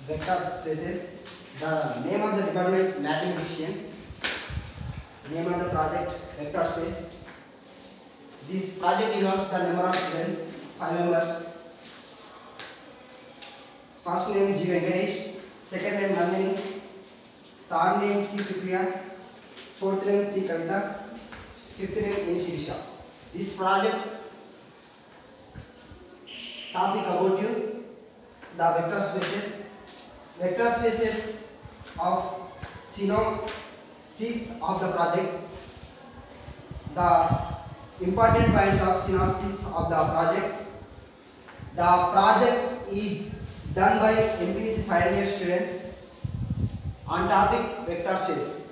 vector spaces. The name of the department mathematician. Name of the project vector space. This project involves the number of students, 5 members. First name G. Venkatesh, second name Nandini, third name C. Supriya, fourth name C. Kavita, fifth name N. Shirisha. This project topic about you, the vector spaces. Vector spaces of synopsis of the project. The important points of synopsis of the project. The project is done by MPC final year students on topic vector space.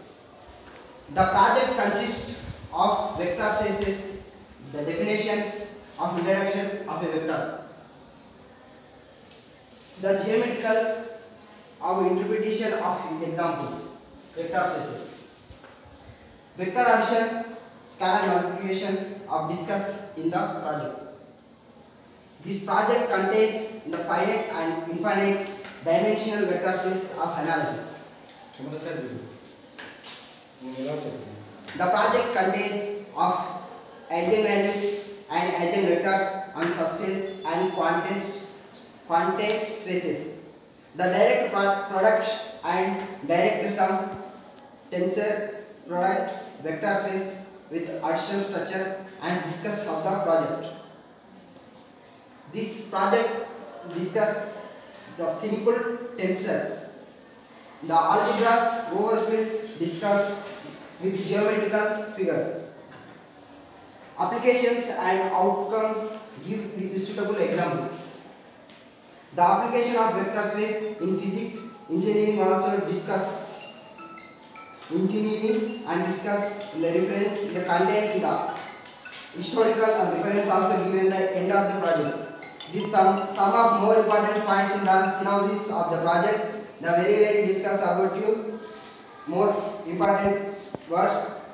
The project consists of vector spaces, the definition of introduction of a vector, the geometrical of interpretation of examples, vector spaces, vector addition, scalar multiplication of discussed in the project. This project contains the finite and infinite dimensional vector space of analysis. The project contains of eigenvalues and eigenvectors on subspace and quantum spaces. The direct product and direct sum tensor product vector space with additional structure and discuss of the project. This project discuss the simple tensor, the algebras overfilled discuss with geometrical figure, applications and outcome give with suitable examples. The application of vector space in physics, engineering also discuss engineering and discuss the reference the contents in the historical and reference also given at the end of the project. This some of more important points in the synopsis of the project. The very discuss about you more important words.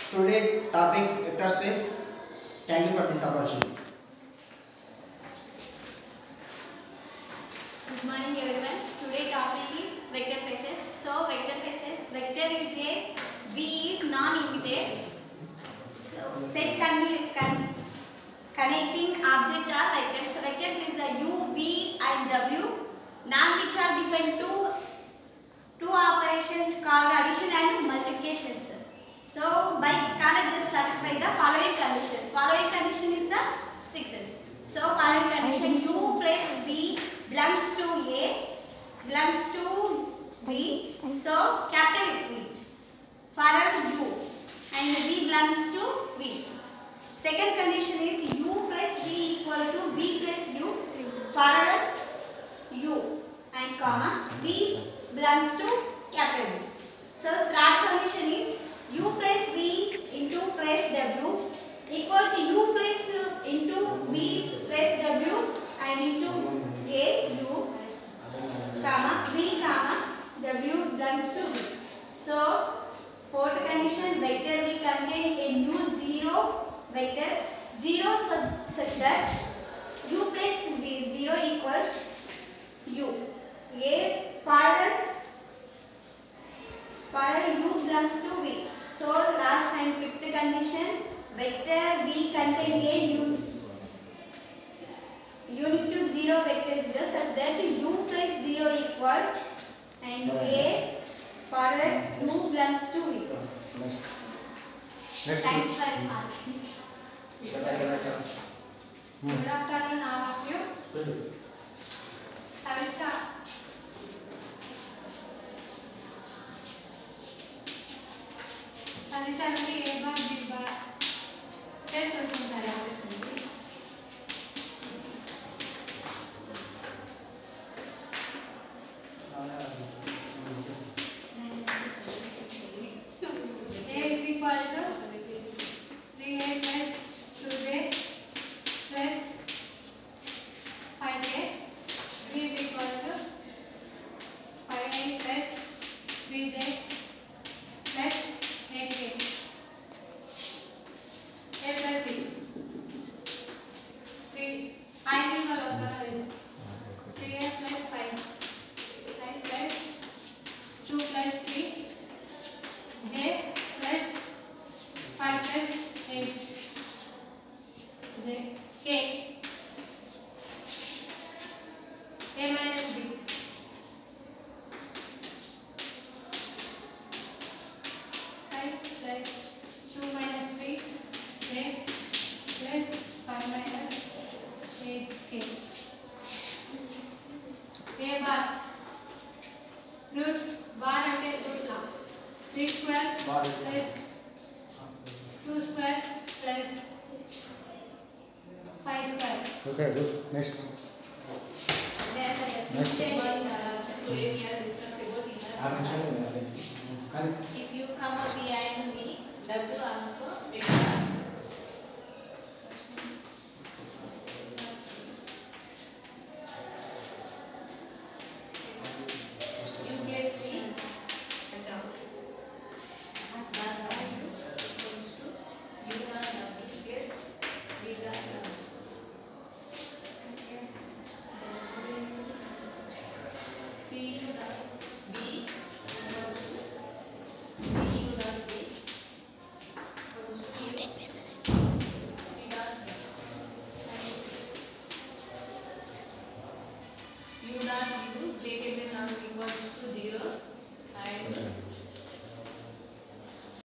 Today topic vector space. Thank you for this opportunity. Good morning everyone. Today topic is vector spaces. So vector spaces, vector is a V is non-infinite. So set connecting object are vectors. Vectors is the U, V and W. Now which are defined two operations called addition and multiplications. So by scalar they satisfy the following conditions. Following condition is the success. So following condition U plus V belongs to A belongs to V. So capital V for U and V belongs to V. Second condition is U plus V equal to V plus U for U and comma V belongs to capital V. So third condition is U plus V into plus W equal to U plus into V plus W and into A U comma V comma W belongs to V. So fourth condition vector V contain a new zero vector 0 such that U plus V 0 equal U. A for U belongs to V. So last and fifth condition vector V contain a unit to 0 vector 0 such that U plus 0 equal and A for U belongs to V. Next. Thanks very much. Good afternoon, all of you. Have a start. Addition की A bar B bar कैसे होता है A is equal to 3A plus 2J plus 5A. B is equal to 5A plus 3J plus 8A. A minus B. 5 plus 2 minus 3, A plus 5 minus 8, A bar. Root bar అంటే root law. 3 square Bar. plus 2 square plus 5 square. Okay, good. Next. Next. Today we are discussing about inner. If you come up behind me, W also vector. U place V and down. That value equals to U dot W place V dot W. C U dot B equals to C U dot B equals to U C dot B. U dot U greater than or equals to 0 and